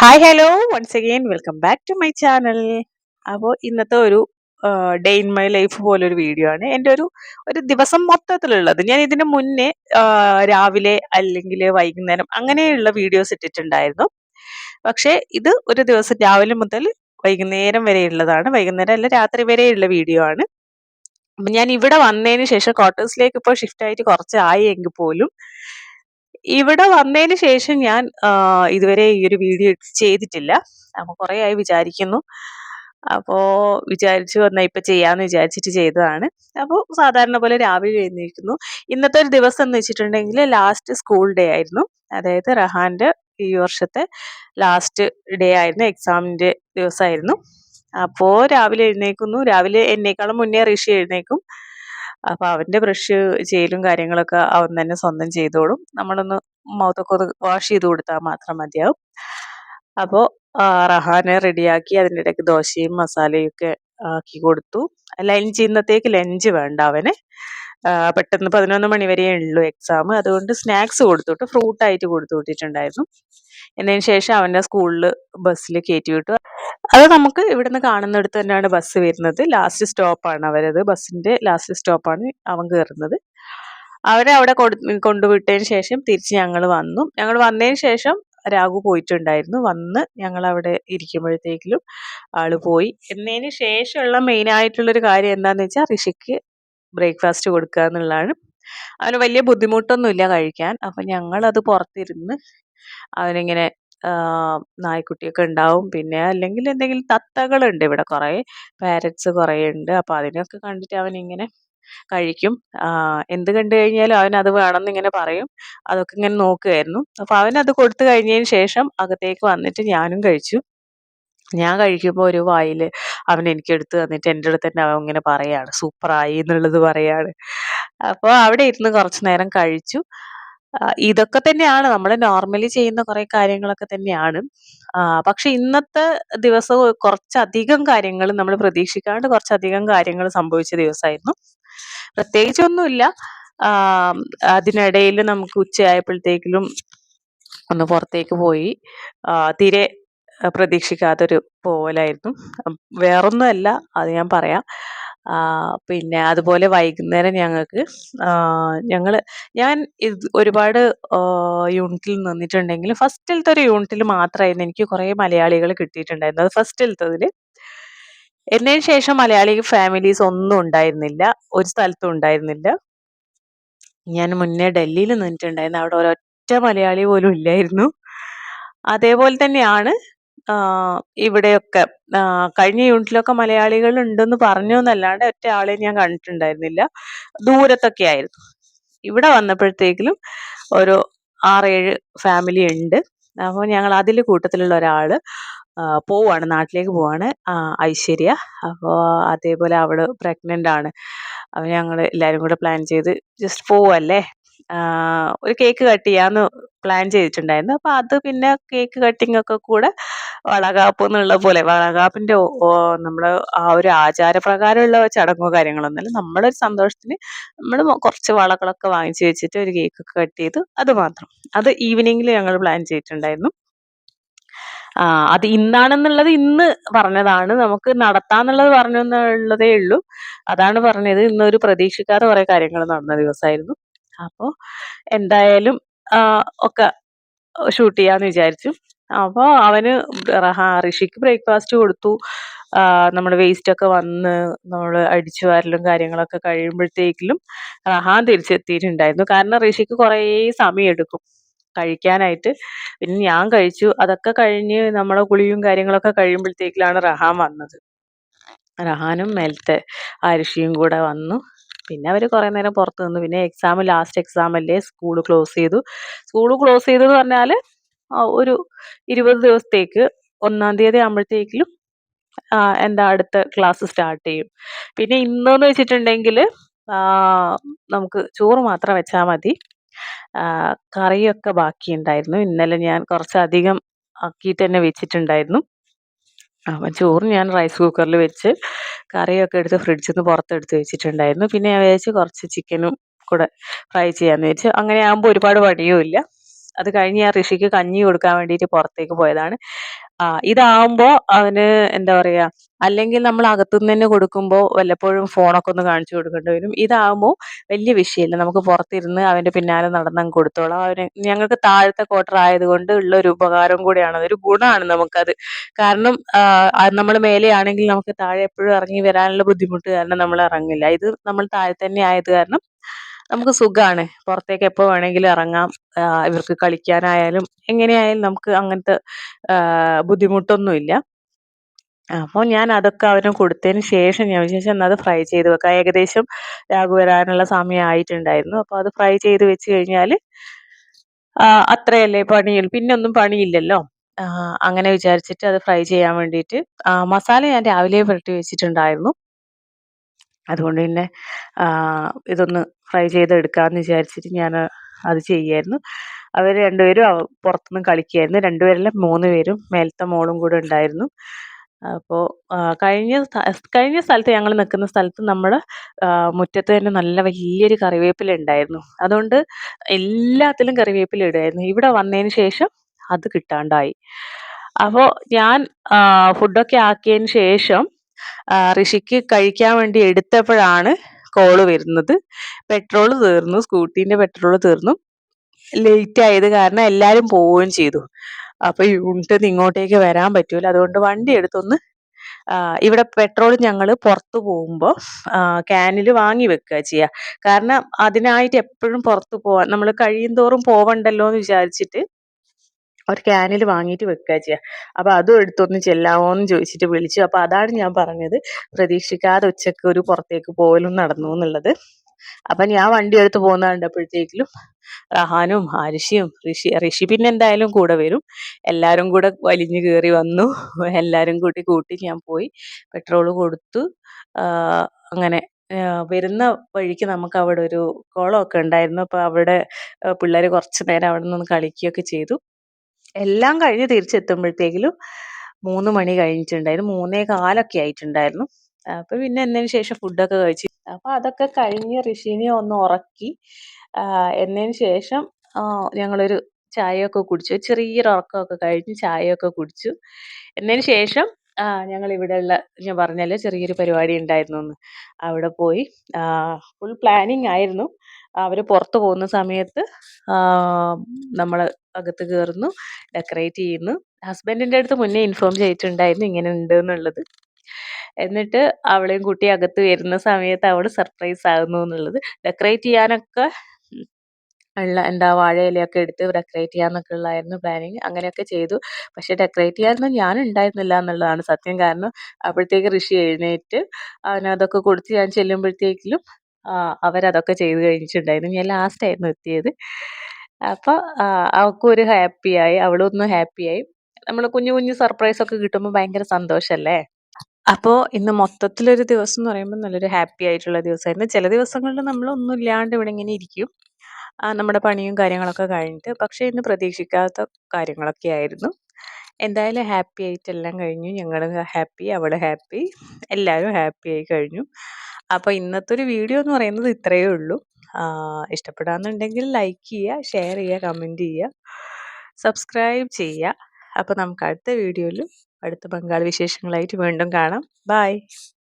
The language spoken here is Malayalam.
Hi hello once again welcome back to my channel. അപ്പോൾ ഇന്നത്തെ ഒരു ഡേ ഇൻ മൈ ലൈഫ് പോലൊരു വീഡിയോ ആണ്. എൻ്റെ ഒരു ദിവസം മൊത്തത്തിലുള്ളത്. ഞാൻ ഇതിന് മുന്നേ രാവിലെ അല്ലെങ്കിൽ വൈകുന്നേരം അങ്ങനെയുള്ള വീഡിയോസ് ഇട്ടിട്ടുണ്ടായിരുന്നു. പക്ഷേ ഇത് ഒരു ദിവസം രാവിലെ മുതൽ വൈകുന്നേരം വരെയുള്ളതാണ്. വൈകുന്നേരം അല്ല, രാത്രി വരെയുള്ള വീഡിയോ ആണ്. അപ്പം ഞാൻ ഇവിടെ വന്നതിന് ശേഷം ക്വാർട്ടേഴ്സിലേക്ക് ഇപ്പോൾ ഷിഫ്റ്റ് ആയിട്ട് കുറച്ചായി എങ്കിൽ പോലും ഇവിടെ വന്നതിന് ശേഷം ഞാൻ ഇതുവരെ ഈ ഒരു വീഡിയോ ചെയ്തിട്ടില്ല. അപ്പോൾ കുറേ ആയി വിചാരിക്കുന്നു. അപ്പോൾ വിചാരിച്ചു വന്നാൽ ഇപ്പം ചെയ്യാമെന്ന് വിചാരിച്ചിട്ട് ചെയ്തതാണ്. അപ്പോൾ സാധാരണ പോലെ രാവിലെ എഴുന്നേൽക്കുന്നു. ഇന്നത്തെ ഒരു ദിവസം എന്ന് വെച്ചിട്ടുണ്ടെങ്കിൽ ലാസ്റ്റ് സ്കൂൾ ഡേ ആയിരുന്നു. അതായത് റഹാൻ്റെ ഈ വർഷത്തെ ലാസ്റ്റ് ഡേ ആയിരുന്നു, എക്സാമിൻ്റെ ദിവസമായിരുന്നു. അപ്പോൾ രാവിലെ എഴുന്നേൽക്കുന്നു. രാവിലെ എന്നേക്കാളും മുന്നേ ഋഷി എഴുന്നേൽക്കും. അപ്പോൾ അവൻ്റെ ബ്രഷ് ചെയ്യലും കാര്യങ്ങളൊക്കെ അവൻ തന്നെ സ്വന്തം ചെയ്തോളും. നമ്മളൊന്ന് മൗത്തൊക്കെ ഒന്ന് വാഷ് ചെയ്ത് കൊടുത്താൽ മാത്രം മതിയാവും. അപ്പോൾ റഹാനെ റെഡിയാക്കി അതിൻ്റെ ഇടയ്ക്ക് ദോശയും മസാലയും ഒക്കെ ആക്കി കൊടുത്തു. ഇന്നത്തേക്ക് ലഞ്ച് വേണ്ട അവന്. പെട്ടെന്ന് 11 മണി വരെ ഉള്ളൂ എക്സാം. അതുകൊണ്ട് സ്നാക്സ് കൊടുത്തുവിട്ടു, ഫ്രൂട്ടായിട്ട് കൊടുത്തു വിട്ടിട്ടുണ്ടായിരുന്നു. എന്നതിന് ശേഷം അവൻ്റെ സ്കൂളിൽ ബസ്സിൽ കയറ്റി വിട്ടു. അത് നമുക്ക് ഇവിടുന്ന് കാണുന്നിടത്ത് തന്നെയാണ് ബസ് വരുന്നത്. ലാസ്റ്റ് സ്റ്റോപ്പാണ് അവരത്, ബസ്സിൻ്റെ ലാസ്റ്റ് സ്റ്റോപ്പാണ് അവൻ കയറുന്നത്. അവരെ അവിടെ കൊണ്ടുവിട്ടതിന് ശേഷം തിരിച്ച് ഞങ്ങൾ വന്നു. ഞങ്ങൾ വന്നതിന് ശേഷം രാഘു പോയിട്ടുണ്ടായിരുന്നു. വന്ന് ഞങ്ങൾ അവിടെ ഇരിക്കുമ്പോഴത്തേക്കിലും ആള് പോയി. എന്നതിന് ശേഷമുള്ള മെയിനായിട്ടുള്ളൊരു കാര്യം എന്താണെന്ന് വെച്ചാൽ ഋഷിക്ക് ബ്രേക്ക്ഫാസ്റ്റ് കൊടുക്കുക എന്നുള്ളതാണ്. അവന് വലിയ ബുദ്ധിമുട്ടൊന്നുമില്ല കഴിക്കാൻ. അപ്പം ഞങ്ങളത് പുറത്തിരുന്ന് അവനിങ്ങനെ നായ്ക്കുട്ടിയൊക്കെ ഉണ്ടാവും, പിന്നെ അല്ലെങ്കിൽ എന്തെങ്കിലും തത്തകളുണ്ട് ഇവിടെ, കുറേ പാരറ്റ്സ് കുറേ ഉണ്ട്. അപ്പോൾ അതിനൊക്കെ കണ്ടിട്ട് അവനിങ്ങനെ കഴിക്കും. എന്ത് കണ്ടു കഴിഞ്ഞാലും അവൻ അത് വേണമെന്ന് ഇങ്ങനെ പറയും. അതൊക്കെ ഇങ്ങനെ നോക്കുമായിരുന്നു. അപ്പോൾ അവനത് കൊടുത്തു കഴിഞ്ഞതിന് ശേഷം അകത്തേക്ക് വന്നിട്ട് ഞാനും കഴിച്ചു. ഞാൻ കഴിക്കുമ്പോൾ ഒരു വായിൽ അവൻ എനിക്കെടുത്ത് തന്നിട്ട് എൻ്റെ അടുത്ത് തന്നെ അവൻ ഇങ്ങനെ പറയാണ് സൂപ്പറായി എന്നുള്ളത് പറയാണ്. അപ്പോൾ അവിടെ ഇരുന്ന് കുറച്ച് നേരം കഴിച്ചു. ഇതൊക്കെ തന്നെയാണ് നമ്മൾ നോർമലി ചെയ്യുന്ന കുറേ കാര്യങ്ങളൊക്കെ തന്നെയാണ്. പക്ഷെ ഇന്നത്തെ ദിവസം കുറച്ചധികം കാര്യങ്ങൾ നമ്മൾ പ്രതീക്ഷിക്കാണ്ട് കുറച്ചധികം കാര്യങ്ങൾ സംഭവിച്ച ദിവസമായിരുന്നു. പ്രത്യേകിച്ചൊന്നുമില്ല. അതിനിടയിൽ നമുക്ക് ഉച്ചയായപ്പോഴത്തേക്കിലും ഒന്ന് പുറത്തേക്ക് പോയി. തീരെ പ്രതീക്ഷിക്കാത്തൊരു പോലായിരുന്നു. വേറൊന്നുമല്ല, അത് ഞാൻ പറയാം. പിന്നെ അതുപോലെ വൈകുന്നേരം ഞാൻ ഒരുപാട് യൂണിറ്റിൽ നിന്നിട്ടുണ്ടെങ്കിൽ ഫസ്റ്റിലത്തെ ഒരു യൂണിറ്റിൽ മാത്രമായിരുന്നു എനിക്ക് കുറേ മലയാളികൾ കിട്ടിയിട്ടുണ്ടായിരുന്നു. അത് ഫസ്റ്റിലത്തതിൽ. എന്നതിന് ശേഷം മലയാളി ഫാമിലീസ് ഒന്നും ഉണ്ടായിരുന്നില്ല, ഒരു സ്ഥലത്തും ഉണ്ടായിരുന്നില്ല. ഞാൻ മുന്നേ ഡൽഹിയിൽ നിന്നിട്ടുണ്ടായിരുന്നു, അവിടെ ഒരൊറ്റ മലയാളി പോലും ഇല്ലായിരുന്നു. അതേപോലെ തന്നെയാണ് ഇവിടെയൊക്കെ. കഴിഞ്ഞ യൂണിറ്റിലൊക്കെ മലയാളികൾ ഉണ്ടെന്ന് പറഞ്ഞു എന്നല്ലാണ്ട് ഒറ്റ ആളെ ഞാൻ കണ്ടിട്ടുണ്ടായിരുന്നില്ല. ദൂരത്തൊക്കെ ആയിരുന്നു. ഇവിടെ വന്നപ്പോഴത്തേക്കിലും ഒരു 6-7 ഫാമിലി ഉണ്ട്. അപ്പോൾ ഞങ്ങൾ അതിൽ കൂട്ടത്തിലുള്ള ഒരാൾ പോവാണ്, നാട്ടിലേക്ക് പോവാണ്, ഐശ്വര്യ. അപ്പോൾ അതേപോലെ അവള് പ്രഗ്നൻ്റ് ആണ്. അപ്പോൾ ഞങ്ങൾ എല്ലാവരും കൂടെ പ്ലാൻ ചെയ്ത് ജസ്റ്റ് പോവല്ലേ, ഒരു കേക്ക് കട്ട് ചെയ്യാമെന്ന് പ്ലാൻ ചെയ്തിട്ടുണ്ടായിരുന്നു. അപ്പോൾ അത് പിന്നെ കേക്ക് കട്ടിംഗ് ഒക്കെ കൂടെ വളകാപ്പ് എന്നുള്ള പോലെ, വളകാപ്പിൻ്റെ നമ്മൾ ആ ഒരു ആചാരപ്രകാരമുള്ള ചടങ്ങോ കാര്യങ്ങളൊന്നുമല്ല. നമ്മളൊരു സന്തോഷത്തിന് നമ്മൾ കുറച്ച് വളകളൊക്കെ വാങ്ങിച്ചു വെച്ചിട്ട് ഒരു കേക്കൊക്കെ കട്ട് ചെയ്തു, അത് മാത്രം. അത് ഈവനിങ്ങിൽ ഞങ്ങൾ പ്ലാൻ ചെയ്തിട്ടുണ്ടായിരുന്നു. അത് ഇന്നാണെന്നുള്ളത് ഇന്ന് പറഞ്ഞതാണ്, നമുക്ക് നടത്താന്നുള്ളത് പറഞ്ഞെന്നുള്ളതേ ഉള്ളൂ. അതാണ് പറഞ്ഞത്. ഇന്നൊരു പ്രതീക്ഷിക്കാതെ കുറേ കാര്യങ്ങൾ നടന്ന ദിവസമായിരുന്നു. അപ്പോൾ എന്തായാലും ഒക്കെ ഷൂട്ട് ചെയ്യാന്ന് വിചാരിച്ചു. അപ്പോൾ അവന് ഋഷിക്ക് ബ്രേക്ക്ഫാസ്റ്റ് കൊടുത്തു. നമ്മുടെ വേസ്റ്റ് ഒക്കെ വന്ന് നമ്മൾ അടിച്ചു വാരലും കാര്യങ്ങളൊക്കെ കഴിയുമ്പോഴത്തേക്കിലും റഹാൻ തിരിച്ചെത്തിയിട്ടുണ്ടായിരുന്നു. കാരണം ഋഷിക്ക് കുറേ സമയം എടുക്കും കഴിക്കാനായിട്ട്. പിന്നെ ഞാൻ കഴിച്ചു. അതൊക്കെ കഴിഞ്ഞ് നമ്മളെ കുളിയും കാര്യങ്ങളൊക്കെ കഴിയുമ്പോഴത്തേക്കിലാണ് റഹാൻ വന്നത്. റഹാനും മേലത്തെ ഋഷിയും കൂടെ വന്നു. പിന്നെ അവർ കുറേ നേരം പുറത്ത് നിന്നു. പിന്നെ ലാസ്റ്റ് എക്സാം അല്ലേ, സ്കൂൾ ക്ലോസ് ചെയ്തു. സ്കൂൾ ക്ലോസ് ചെയ്തെന്ന് പറഞ്ഞാൽ ഒരു 20 ദിവസത്തേക്ക് 1-ാം തീയതി ആകുമ്പോഴത്തേക്കും എന്താ അടുത്ത ക്ലാസ് സ്റ്റാർട്ട് ചെയ്യും. പിന്നെ ഇന്നെന്ന് വെച്ചിട്ടുണ്ടെങ്കിൽ നമുക്ക് ചോറ് മാത്രം വെച്ചാൽ മതി. കറിയൊക്കെ ബാക്കിയുണ്ടായിരുന്നു. ഇന്നലെ ഞാൻ കുറച്ചധികം ആക്കിയിട്ട് തന്നെ വെച്ചിട്ടുണ്ടായിരുന്നു. അപ്പം ചോറ് ഞാൻ റൈസ് കുക്കറിൽ വെച്ച് കറിയൊക്കെ എടുത്ത് ഫ്രിഡ്ജിൽ നിന്ന് പുറത്തെടുത്ത് വെച്ചിട്ടുണ്ടായിരുന്നു. പിന്നെ ഞാൻ വിചാരിച്ചു കുറച്ച് ചിക്കനും കൂടെ ഫ്രൈ ചെയ്യാമെന്ന് വെച്ച്. അങ്ങനെ ആകുമ്പോൾ ഒരുപാട് പണിയുമില്ല. അത് കഴിഞ്ഞ് ഞാൻ ഋഷിക്ക് കഞ്ഞി കൊടുക്കാൻ വേണ്ടിയിട്ട് പുറത്തേക്ക് പോയതാണ്. ഇതാവുമ്പോൾ അവന് എന്താ പറയുക, അല്ലെങ്കിൽ നമ്മൾ അകത്തുനിന്ന് തന്നെ കൊടുക്കുമ്പോൾ വല്ലപ്പോഴും ഫോണൊക്കെ ഒന്ന് കാണിച്ചു കൊടുക്കേണ്ടി വരും. ഇതാവുമ്പോൾ വലിയ വിഷയമില്ല. നമുക്ക് പുറത്തിരുന്ന് അവൻ്റെ പിന്നാലെ നടന്നങ്ങ് കൊടുത്തോളാം. ഞങ്ങൾക്ക് താഴത്തെ ക്വാർട്ടർ ആയതുകൊണ്ട് ഉള്ള ഒരു ഉപകാരം കൂടിയാണ്. അതൊരു ഗുണമാണ് നമുക്കത്. കാരണം നമ്മൾ മേലെയാണെങ്കിൽ നമുക്ക് താഴെ എപ്പോഴും ഇറങ്ങി വരാനുള്ള ബുദ്ധിമുട്ട് കാരണം നമ്മൾ ഇറങ്ങില്ല. ഇത് നമ്മൾ താഴെ തന്നെ ആയത് കാരണം നമുക്ക് സുഖമാണ്. പുറത്തേക്ക് എപ്പോൾ വേണമെങ്കിലും ഇറങ്ങാം. ഇവർക്ക് കളിക്കാനായാലും എങ്ങനെയായാലും നമുക്ക് അങ്ങനത്തെ ബുദ്ധിമുട്ടൊന്നുമില്ല. അപ്പോൾ ഞാൻ അതൊക്കെ അവന് കൊടുത്തതിന് ശേഷം ഞാൻ വിചാരിച്ചു എന്നാൽ അത് ഫ്രൈ ചെയ്ത് വെക്കാം. ഏകദേശം രാഘു വരാനുള്ള സമയം ആയിട്ടുണ്ടായിരുന്നു. അപ്പോൾ അത് ഫ്രൈ ചെയ്ത് വെച്ച് കഴിഞ്ഞാൽ അത്രയല്ലേ പണിയുള്ളൂ. പിന്നെ ഒന്നും പണിയില്ലല്ലോ. അങ്ങനെ വിചാരിച്ചിട്ട് അത് ഫ്രൈ ചെയ്യാൻ വേണ്ടിയിട്ട് മസാല ഞാൻ രാവിലെ പുരട്ടി വെച്ചിട്ടുണ്ടായിരുന്നു. അതുകൊണ്ട് പിന്നെ ഇതൊന്ന് ഫ്രൈ ചെയ്തെടുക്കാമെന്ന് വിചാരിച്ചിട്ട് ഞാൻ അത് ചെയ്യായിരുന്നു. അവർ രണ്ടുപേരും പുറത്തുനിന്ന് കളിക്കുകയായിരുന്നു. 2 പേരല്ല 3 പേരും, മേലത്തെ മോളും കൂടെ ഉണ്ടായിരുന്നു. അപ്പോൾ കഴിഞ്ഞ സ്ഥലത്ത് ഞങ്ങൾ നിൽക്കുന്ന സ്ഥലത്ത് നമ്മുടെ മുറ്റത്ത് തന്നെ നല്ല വലിയൊരു കറിവേപ്പില ഉണ്ടായിരുന്നു. അതുകൊണ്ട് എല്ലാത്തിലും കറിവേപ്പില ഇടുമായിരുന്നു. ഇവിടെ വന്നതിന് ശേഷം അത് കിട്ടാണ്ടായി. അപ്പോൾ ഞാൻ ഫുഡൊക്കെ ആക്കിയതിന് ശേഷം ഋഷിക്ക് കഴിക്കാൻ വേണ്ടി എടുത്തപ്പോഴാണ് കോള് വരുന്നത്. പെട്രോൾ തീർന്നു, സ്കൂട്ടീൻ്റെ പെട്രോൾ തീർന്നു. ലേറ്റ് ആയത് കാരണം എല്ലാവരും പോവുകയും ചെയ്തു. അപ്പോൾ യൂണിറ്റിൽ ഇങ്ങോട്ടേക്ക് വരാൻ പറ്റൂല. അതുകൊണ്ട് വണ്ടി എടുത്തൊന്ന് ഇവിടെ പെട്രോൾ ഞങ്ങൾ പുറത്ത് പോകുമ്പോൾ ക്യാനിൽ വാങ്ങി വെക്കുക ചെയ്യുക. കാരണം അതിനായിട്ട് എപ്പോഴും പുറത്ത് പോവാൻ നമ്മൾ കഴിയും തോറും പോവണ്ടല്ലോ എന്ന് വിചാരിച്ചിട്ട് ഒരു ക്യാനിൽ വാങ്ങിയിട്ട് വെക്കുക ചെയ്യുക. അപ്പോൾ അതും എടുത്തൊന്ന് ചെല്ലാമോ എന്ന് ചോദിച്ചിട്ട് വിളിച്ചു. അപ്പോൾ അതാണ് ഞാൻ പറഞ്ഞത്, പ്രതീക്ഷിക്കാതെ ഉച്ചയ്ക്ക് ഒരു പുറത്തേക്ക് പോകലും നടന്നു എന്നുള്ളത്. അപ്പം ഞാൻ വണ്ടി എടുത്ത് പോകുന്ന കണ്ടപ്പോഴത്തേക്കും റഹാനും ആരിഷയും ഋഷി പിന്നെ എന്തായാലും കൂടെ വരും. എല്ലാവരും കൂടെ വലിഞ്ഞു കയറി വന്നു. എല്ലാവരും കൂട്ടി ഞാൻ പോയി പെട്രോൾ കൊടുത്തു. അങ്ങനെ വരുന്ന വഴിക്ക് നമുക്ക് അവിടെ ഒരു കുളമൊക്കെ ഉണ്ടായിരുന്നു. അപ്പോൾ അവിടെ പിള്ളേർ കുറച്ച് നേരം അവിടെ നിന്ന് കളിക്കുകയൊക്കെ ചെയ്തു. എല്ലാം കഴിഞ്ഞ് തിരിച്ചെത്തുമ്പോഴത്തേക്കും 3 മണി കഴിഞ്ഞിട്ടുണ്ടായിരുന്നു. 3:15 ആയിട്ടുണ്ടായിരുന്നു. അപ്പോൾ പിന്നെ എന്നതിന് ശേഷം ഫുഡൊക്കെ കഴിച്ചു. അപ്പോൾ അതൊക്കെ കഴിഞ്ഞ് ഋഷിനെ ഒന്ന് ഉറക്കി എന്നതിന് ശേഷം ഞങ്ങളൊരു ചായയൊക്കെ കുടിച്ചു. ചെറിയൊരു ഉറക്കമൊക്കെ കഴിഞ്ഞ് ചായയൊക്കെ കുടിച്ചു. എന്നതിന് ശേഷം ഞങ്ങൾ ഇവിടെയുള്ള, ഞാൻ പറഞ്ഞല്ലോ ചെറിയൊരു പരിപാടി ഉണ്ടായിരുന്നു എന്ന്, അവിടെ പോയി ഫുൾ പ്ലാനിങ് ആയിരുന്നു. അവർ പുറത്ത് പോകുന്ന സമയത്ത് നമ്മൾ അകത്ത് കയറുന്നു, ഡെക്കറേറ്റ് ചെയ്യുന്നു. ഹസ്ബൻഡിൻ്റെ അടുത്ത് മുന്നേ ഇൻഫോം ചെയ്തിട്ടുണ്ടായിരുന്നു ഇങ്ങനെ ഉണ്ട് എന്നുള്ളത്. എന്നിട്ട് അവളെയും കൂട്ടി അകത്ത് വരുന്ന സമയത്ത് അവൾ സർപ്രൈസ് ആകുന്നു എന്നുള്ളത്. ഡെക്കറേറ്റ് ചെയ്യാനൊക്കെ ഉള്ള വാഴയിലയൊക്കെ എടുത്ത് ഡെക്കറേറ്റ് ചെയ്യാന്നൊക്കെ ഉള്ളതായിരുന്നു പ്ലാനിങ്. അങ്ങനെയൊക്കെ ചെയ്തു. പക്ഷെ ഡെക്കറേറ്റ് ചെയ്യാനൊന്നും ഞാൻ ഉണ്ടായിരുന്നില്ല എന്നുള്ളതാണ് സത്യം. കാരണം അപ്പോഴത്തേക്ക് ഋഷി എഴുന്നേറ്റ് അവനതൊക്കെ കൊടുത്ത് ഞാൻ ചെല്ലുമ്പോഴത്തേക്കും അവരതൊക്കെ ചെയ്ത് കഴിഞ്ഞിട്ടുണ്ടായിരുന്നു. ഞാൻ ലാസ്റ്റ് ആയിരുന്നു എത്തിയത്. അപ്പോൾ അവൾക്കും ഒരു ഹാപ്പിയായി, അവളും ഒന്ന് ഹാപ്പിയായി. നമ്മൾ കുഞ്ഞു കുഞ്ഞു സർപ്രൈസൊക്കെ കിട്ടുമ്പോൾ ഭയങ്കര സന്തോഷമല്ലേ. അപ്പോൾ ഇന്ന് മൊത്തത്തിലൊരു ദിവസം എന്ന് പറയുമ്പോൾ നല്ലൊരു ഹാപ്പി ആയിട്ടുള്ള ദിവസമായിരുന്നു. ചില ദിവസങ്ങളിൽ നമ്മളൊന്നും ഇല്ലാണ്ട് ഇവിടെ ഇങ്ങനെ ഇരിക്കും, നമ്മുടെ പണിയും കാര്യങ്ങളൊക്കെ കഴിഞ്ഞിട്ട്. പക്ഷേ ഇന്ന് പ്രതീക്ഷിക്കാത്ത കാര്യങ്ങളൊക്കെ ആയിരുന്നു. എന്തായാലും ഹാപ്പി ആയിട്ട് എല്ലാം കഴിഞ്ഞു. ഞങ്ങൾ ഹാപ്പി, അവൾ ഹാപ്പി, എല്ലാവരും ഹാപ്പി ആയി കഴിഞ്ഞു. അപ്പോൾ ഇന്നത്തെ ഒരു വീഡിയോ എന്ന് പറയുന്നത് ഇത്രയേ ഉള്ളൂ. ഇഷ്ടപ്പെടാന്നുണ്ടെങ്കിൽ ലൈക്ക് ചെയ്യുക, ഷെയർ ചെയ്യുക, കമൻറ്റ് ചെയ്യുക, സബ്സ്ക്രൈബ് ചെയ്യുക. അപ്പോൾ നമുക്ക് അടുത്ത വീഡിയോയിൽ അടുത്ത ബംഗാൾ വിശേഷങ്ങളായിട്ട് വീണ്ടും കാണാം. ബൈ.